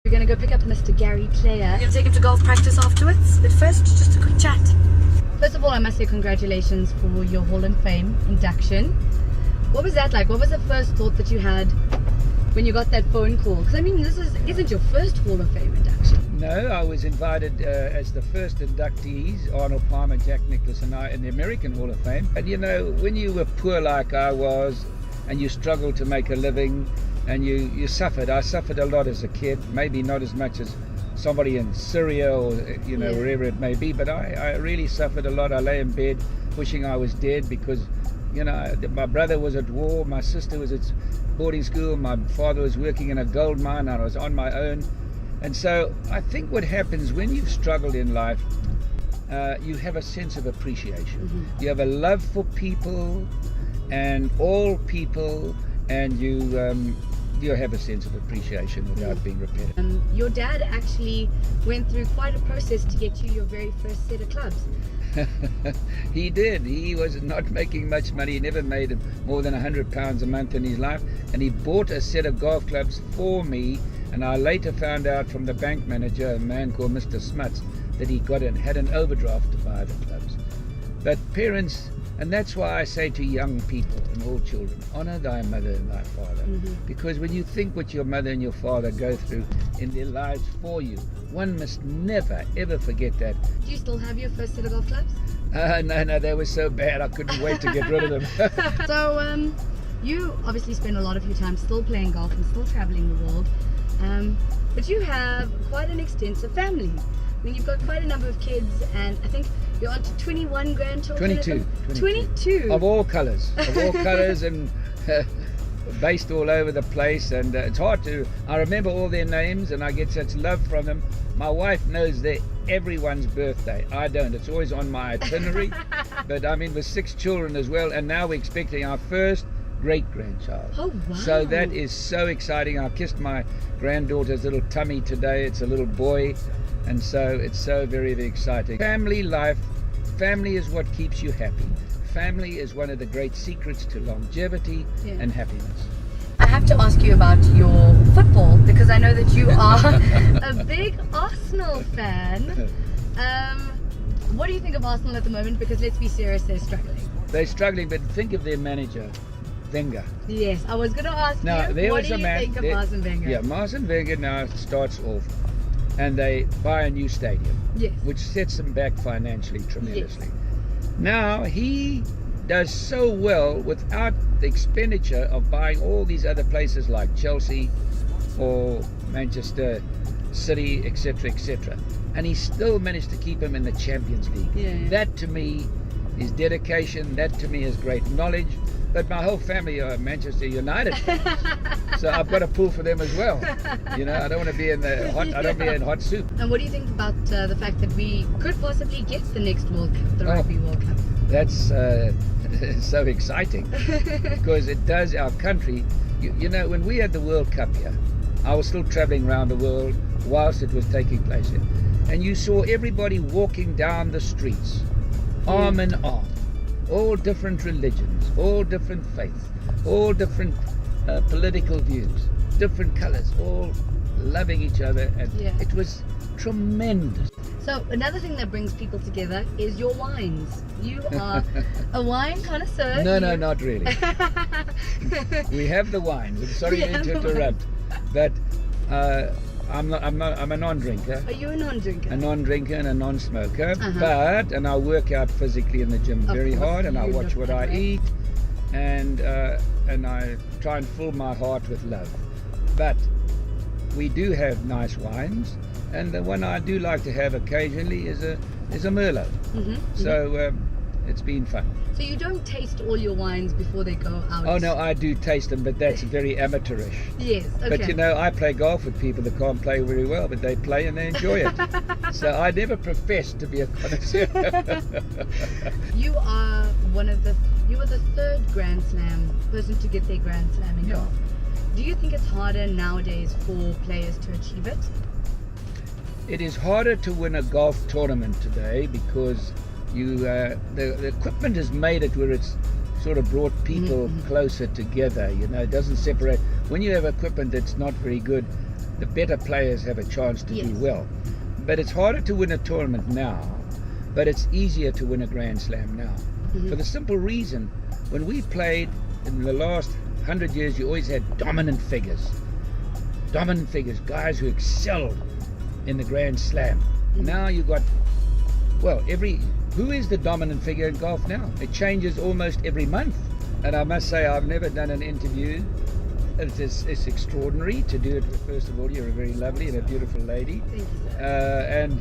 We're going to go pick up Mr. Gary Player. We're going to take him to golf practice afterwards, but first, just a quick chat. First of all, I must say congratulations for your Hall of Fame induction. What was that like? What was the first thought that you had when you got that phone call? Because I mean, this isn't your first Hall of Fame induction. No, I was invited as the first inductees, Arnold Palmer, Jack Nicklaus and I, in the American Hall of Fame. And you know, when you were poor like I was, and you struggled to make a living, and you suffered. I suffered a lot as a kid, maybe not as much as somebody in Syria or wherever it may be, but I really suffered a lot. I lay in bed wishing I was dead because, you know, my brother was at war, my sister was at boarding school, my father was working in a gold mine, and I was on my own. And so I think what happens when you've struggled in life, you have a sense of appreciation. Mm-hmm. You have a love for people and all people, and you have a sense of appreciation without being repetitive. Your dad actually went through quite a process to get you your very first set of clubs. He did. He was not making much money. He never made more than £100 a month in his life, and he bought a set of golf clubs for me. And I later found out from the bank manager, a man called Mr. Smuts, that he had an overdraft to buy the clubs. But parents, and that's why I say to young people and all children, honor thy mother and thy father. Mm-hmm. Because when you think what your mother and your father go through in their lives for you, one must never, ever forget that. Do you still have your first set of golf clubs? No, they were so bad I couldn't wait to get rid of them. So, you obviously spend a lot of your time still playing golf and still traveling the world. But you have quite an extensive family. I mean, you've got quite a number of kids, and I think you're on to 21 grandchildren. 22. Of all colours, and based all over the place. And it's hard to. I remember all their names, and I get such love from them. My wife knows everyone's birthday. I don't. It's always on my itinerary. But I mean, with 6 children as well, and now we're expecting our first great-grandchild. Oh, wow. So that is so exciting. I kissed my granddaughter's little tummy today. It's a little boy, and so it's so very, very exciting. Family life, family is what keeps you happy. Family is one of the great secrets to longevity and happiness. I have to ask you about your football, because I know that you are a big Arsenal fan. What do you think of Arsenal at the moment? Because let's be serious, they're struggling. They're struggling, but think of their manager, Wenger. Yes, I was going to ask you, what do you think of Arsene Wenger? Yeah, Arsene Wenger now starts off, and they buy a new stadium, which sets them back financially tremendously. Yes. Now, he does so well without the expenditure of buying all these other places like Chelsea or Manchester City, etc., etc. And he still managed to keep him in the Champions League. Yeah. That to me is dedication. That to me is great knowledge. But my whole family are Manchester United fans, so I've got to pull for them as well. You know, I don't want to be in the hot. I don't want to be in hot soup. And what do you think about the fact that we could possibly get the next World Cup, the Rugby World Cup? That's so exciting because it does our country. You know, when we had the World Cup here, I was still traveling around the world whilst it was taking place here, and you saw everybody walking down the streets, arm in arm. All different religions, all different faiths, all different political views, different colours, all loving each other, and it was tremendous. So another thing that brings people together is your wines. You are a wine connoisseur. No, not really. We have the wines. I'm sorry to interrupt, but I'm a non-drinker. Are you a non-drinker? A non-drinker and a non-smoker, and I work out physically in the gym very hard, and I watch what I eat, and I try and fill my heart with love. But we do have nice wines, and the one I do like to have occasionally is a Merlot. So it's been fun. So you don't taste all your wines before they go out? Oh no, I do taste them, but that's very amateurish. Yes, okay. But you know, I play golf with people that can't play very well, but they play and they enjoy it. So I never professed to be a connoisseur. You are the third Grand Slam person to get their Grand Slam in golf. Do you think it's harder nowadays for players to achieve it? It is harder to win a golf tournament today because the equipment has made it where it's sort of brought people closer together. You know, it doesn't separate. When you have equipment that's not very good, the better players have a chance to do well. But it's harder to win a tournament now, but it's easier to win a Grand Slam now. For the simple reason, when we played in the last 100 years, you always had dominant figures, guys who excelled in the Grand Slam. Now you got, well, who is the dominant figure in golf now? It changes almost every month. And I must say, I've never done an interview. It's extraordinary to do it. First of all, you're a very lovely and a beautiful lady. Thank you, sir. And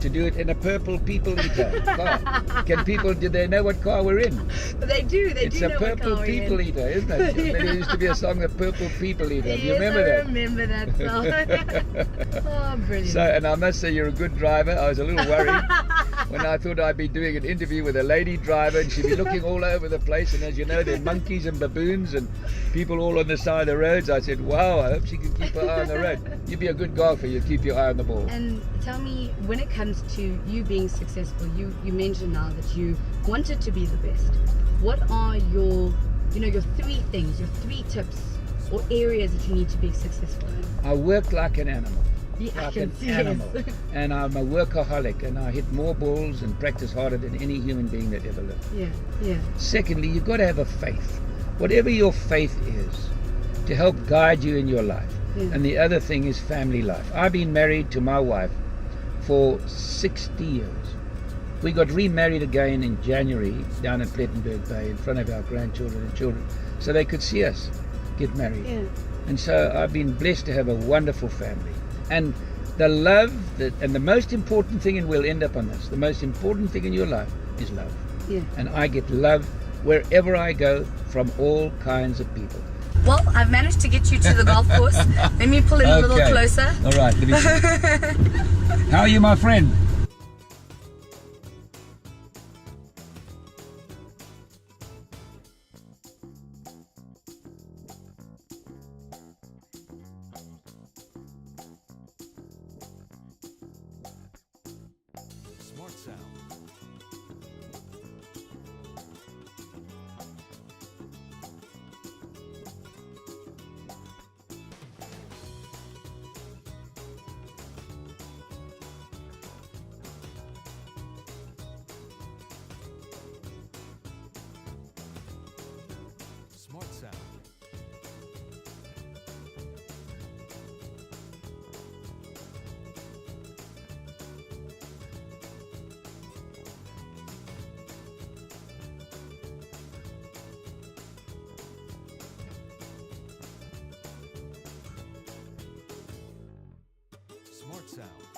to do it in a purple people eater car. Do they know what car we're in? They do. It's do a know what purple car people eater, isn't it? There used to be a song, The Purple People Eater. Do you remember I that? remember that song. Oh, brilliant. So, and I must say, you're a good driver. I was a little worried when I thought I'd be doing an interview with a lady driver and she'd be looking all over the place. And as you know, there are monkeys and baboons and people all on the side of the roads. I said, wow, I hope she can keep her eye on the road. You'd be a good golfer. You'd keep your eye on the ball. And tell me, when it comes to you being successful, you mentioned now that you wanted to be the best. What are your 3 things, your 3 tips or areas that you need to be successful in? I work like an animal. Yeah, I Like can an see animal. it. And I'm a workaholic, and I hit more balls and practice harder than any human being that ever lived. Yeah. Secondly, you've got to have a faith. Whatever your faith is, to help guide you in your life. And the other thing is family life. I've been married to my wife for 60 years. We got remarried again in January down at Plettenberg Bay in front of our grandchildren and children, so they could see us get married. Yeah. And so I've been blessed to have a wonderful family. And the love, and the most important thing, and we'll end up on this, the most important thing in your life is love. Yeah. And I get love wherever I go from all kinds of people. Well, I've managed to get you to the golf course. Let me pull in a little closer. All right, let me see. How are you, my friend? Smart sound. Smart sound. Smart sound.